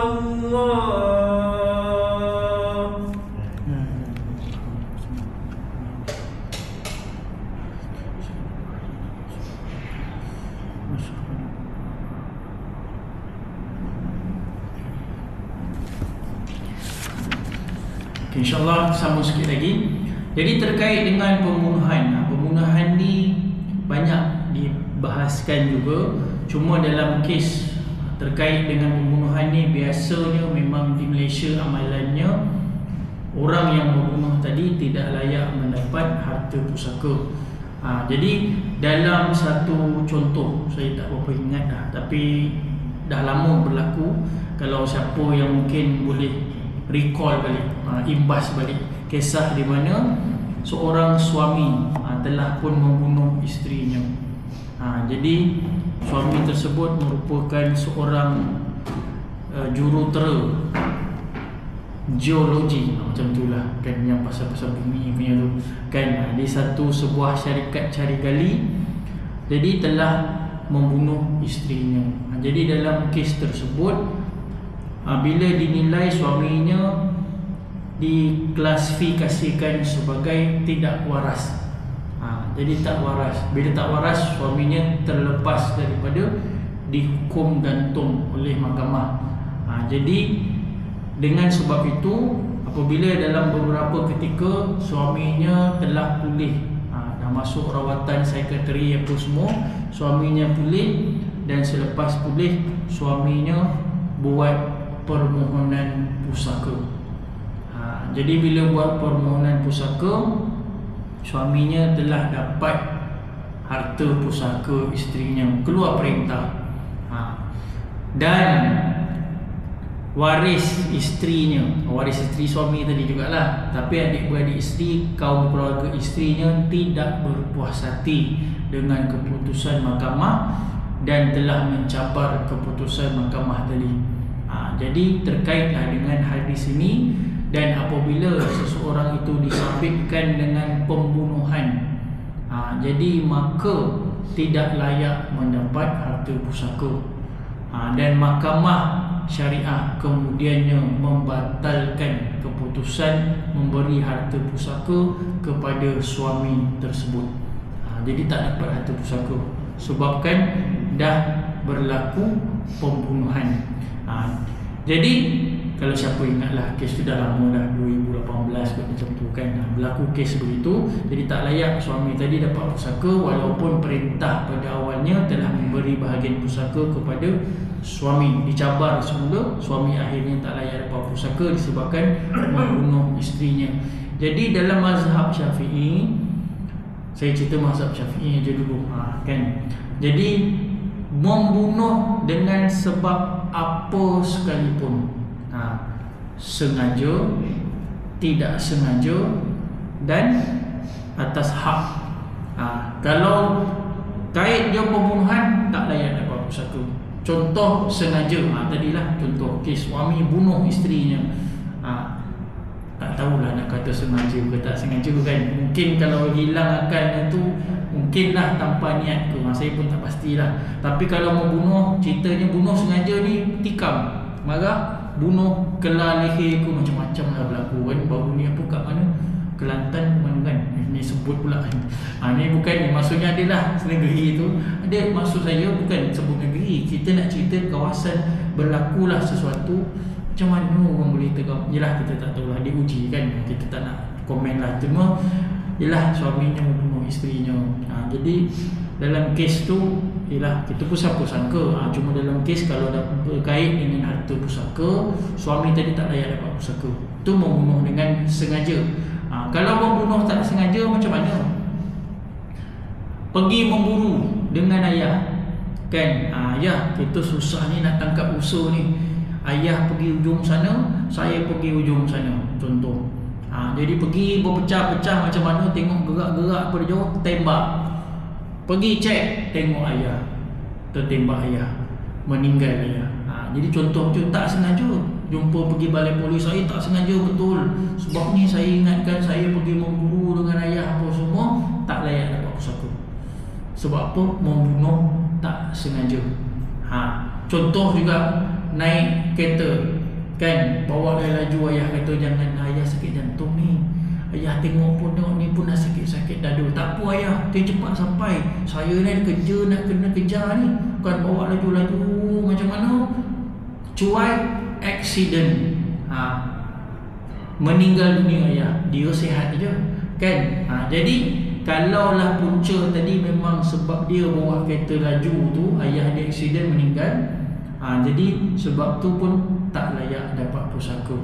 Okay, InsyaAllah sambung sikit lagi. Jadi terkait dengan pembunuhan, pembunuhan ni banyak dibahaskan juga. Cuma dalam kes terkait dengan pembunuhan ni, biasanya memang di Malaysia amalannya orang yang membunuh tadi tidak layak mendapat harta pusaka. Jadi dalam satu contoh, saya tak berapa ingat dah, tapi dah lama berlaku. Kalau siapa yang mungkin boleh recall balik, imbas balik kisah di mana seorang suami telah pun membunuh isterinya. Jadi suami tersebut merupakan seorang jurutera geologi, macam itulah kan, yang pasal-pasal bumi punya tu kan, di sebuah syarikat cari gali. Jadi telah membunuh isterinya. Jadi dalam kes tersebut, bila dinilai suaminya diklasifikasikan sebagai tidak waras. Jadi tak waras. Bila tak waras, suaminya terlepas daripada dihukum gantung oleh mahkamah. Jadi dengan sebab itu, apabila dalam beberapa ketika suaminya telah pulih, dah masuk rawatan psikiatri apa semua, suaminya pulih, dan selepas pulih suaminya buat permohonan pusaka. Jadi bila buat permohonan pusaka, suaminya telah dapat harta pusaka isterinya, keluar perintah, dan waris isterinya, waris isteri suami tadi jugalah, tapi adik-beradik isteri, kaum keluarga isterinya tidak berpuas hati dengan keputusan mahkamah dan telah mencabar keputusan mahkamah tadi. Jadi terkaitlah dengan hadis ini. Dan apabila seseorang itu disabitkan dengan pembunuhan, jadi maka tidak layak mendapat harta pusaka. Dan mahkamah syariah kemudiannya membatalkan keputusan memberi harta pusaka kepada suami tersebut. Jadi tak dapat harta pusaka sebabkan dah berlaku pembunuhan. Jadi kalau siapa ingatlah, kes tu dah lama dah, 2018 macam tu kan, berlaku kes begitu. Jadi tak layak suami tadi dapat pusaka walaupun perintah pada awalnya telah memberi bahagian pusaka kepada suami. Dicabar semula, suami akhirnya tak layak dapat pusaka disebabkan membunuh isterinya. Jadi dalam mazhab Syafi'i, saya cerita mazhab Syafi'i aja dulu kan. Jadi membunuh dengan sebab apa sekalipun, sengaja, tidak sengaja dan atas hak. Kalau kait dia pembunuhan, tak layak dapat pusaka. Contoh sengaja, tadilah contoh kes suami bunuh isterinya. Tak tahulah nak kata sengaja ke tak sengaja kan. Mungkin kalau hilang akalnya tu, mungkinlah tanpa niat ke, saya pun tak pastilah. Tapi kalau membunuh, ceritanya bunuh sengaja ni, tikam, marah, bunuh, kelar leher ke, macam-macam lah berlaku kan. Baru ni apa kat mana, Kelantan ke mana kan, ni sebut pula ni bukan, maksudnya adalah negeri tu ada, maksud saya bukan sebut negeri. Kita nak cerita kawasan berlakulah sesuatu, macam mana orang boleh tegak. Yelah kita tak tahulah, diuji kan, kita tak nak komen lah. Cuma yelah suaminya membunuh isterinya. Jadi dalam kes tu, yelah kita pun siapa sangka. Cuma dalam kes kalau dah berkait dengan harta pusaka, suami tadi tak layak dapat pusaka. Itu membunuh dengan sengaja. Kalau membunuh tak sengaja macam mana? Pergi memburu dengan ayah kan, ayah kita susah ni nak tangkap usa ni, ayah pergi ujung sana, saya pergi ujung sana, contoh. Jadi pergi berpecah-pecah macam mana, tengok gerak-gerak pada jauh, tembak. Pergi cek, tengok ayah, tertembak ayah, meninggal ayah. Jadi contoh tu tak sengaja. Jumpa pergi balai polis, saya tak sengaja betul. Sebab ni saya ingatkan saya pergi memburu dengan ayah apa semua, tak layak dapat pusaka. Sebab apa? Membunuh tak sengaja. Contoh juga naik kereta kan, bawa laju, ayah kata jangan, ayah sakit jantung ni. Ayah tengok ni pun dah sakit-sakit dada. Tak apa ayah, dia cepat sampai. Saya ni ada kerja nak kena kejar ni, bukan bawa laju-laju macam mana. Cuai accident, meninggal dunia ayah, dia sihat je kan. Jadi kalaulah punca tadi memang sebab dia bawa kereta laju tu, ayah dia accident meninggal, jadi sebab tu pun tak layak dapat pusaka.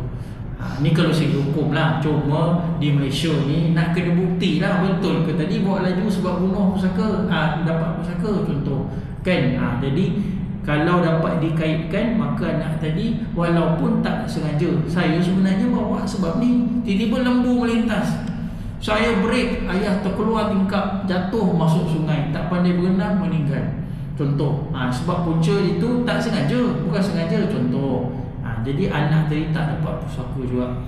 Ni kalau segi hukum lah. Cuma di Malaysia ni nak kena bukti lah, betul ke tadi bawa laju sebab bunuh pusaka, dapat pusaka contoh kan. Jadi kalau dapat dikaitkan, maka anak tadi walaupun tak sengaja, saya sebenarnya bawa sebab ni, tiba-tiba lembu melintas, saya break, ayah terkeluar tingkap, jatuh masuk sungai, tak pandai berenang, meninggal contoh. Sebab punca itu tak sengaja, bukan sengaja contoh. Jadi anak tadi tak dapat pusaka juga.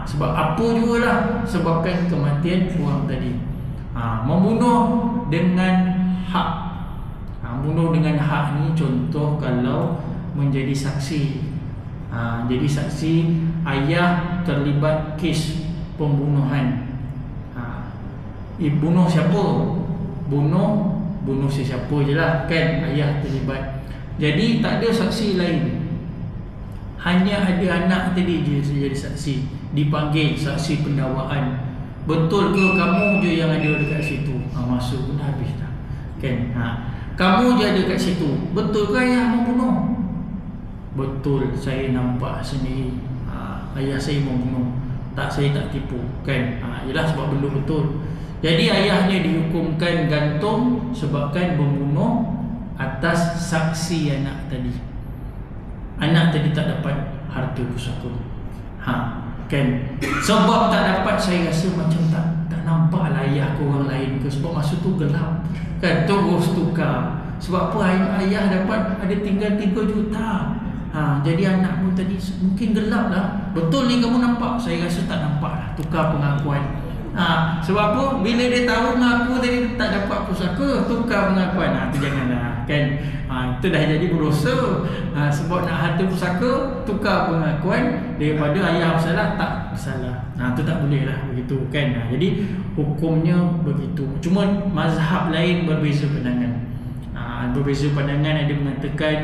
Sebab apa jugalah, sebabkan kematian orang tadi. Membunuh dengan hak. Bunuh dengan hak ni contoh kalau menjadi saksi. Jadi saksi, ayah terlibat kes pembunuhan. Bunuh siapa? Bunuh sesiapa je lah kan, ayah terlibat. Jadi tak ada saksi lain, hanya ada anak tadi je jadi saksi. Dipanggil saksi pendakwaan. Betul ke kamu je yang ada dekat situ? Masuk pun dah habis dah kan. Kamu je ada kat situ, betul ke ayah membunuh? Betul, saya nampak sendiri, ayah saya membunuh. Saya tak tipu kan. Yelah sebab benda betul. Jadi ayahnya dihukumkan gantung sebabkan membunuh atas saksi anak tadi. Anak tadi tak dapat harta pusaka. Kan. Sebab tak dapat, saya rasa macam tak nampak lah ayah ke orang lain ke, sebab masa tu gelap kan, terus tukar. Sebab apa? Ayah dapat ada tinggal 3 juta Jadi anakmu tadi mungkin gelap lah. Betul ni kamu nampak? Saya rasa tak nampak lah. Tukar pengakuan. Sebab apa? Bila dia tahu mengaku tadi tak dapat pusaka, tukar pengakuan. Itu janganlah kan. Itu dah jadi berdosa. Sebab nak harta pusaka, tukar pengakuan. Daripada ayah bersalah, tak bersalah. Itu tak boleh lah begitu kan. Jadi hukumnya begitu. Cuma mazhab lain berbeza pandangan. Berbeza pandangan. Ada mengatakan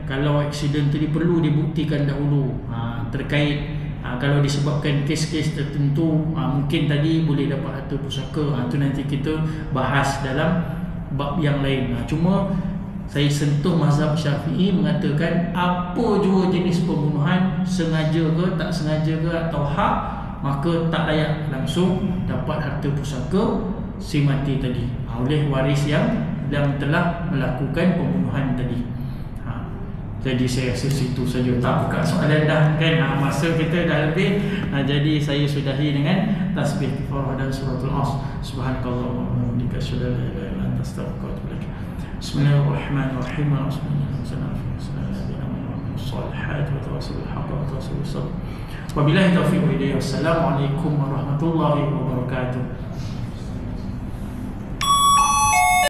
kalau aksiden tadi perlu dibuktikan dahulu terkait kalau disebabkan kes-kes tertentu, mungkin tadi boleh dapat harta pusaka. Itu nanti kita bahas dalam bab yang lain. Cuma saya sentuh mazhab Syafi'i mengatakan apa jua jenis pembunuhan, sengaja ke tak sengaja ke atau hak, maka tak layak langsung dapat harta pusaka si mati tadi oleh waris yang telah melakukan pembunuhan tadi. Jadi saya rasa situ saja, tak buka soalan dah kan. Masa kita dah lebih. Jadi saya sudahi dengan tasbih kifarah dan suratul As. Subhanakallahumma wa bihamdika asyhadu an la ilaha illa anta astaghfiruka wa atubu ilaik. Bismillahirrahmanirrahim. Wabillahi taufiq wa hidayah. Wassalamualaikum warahmatullahi wabarakatuh.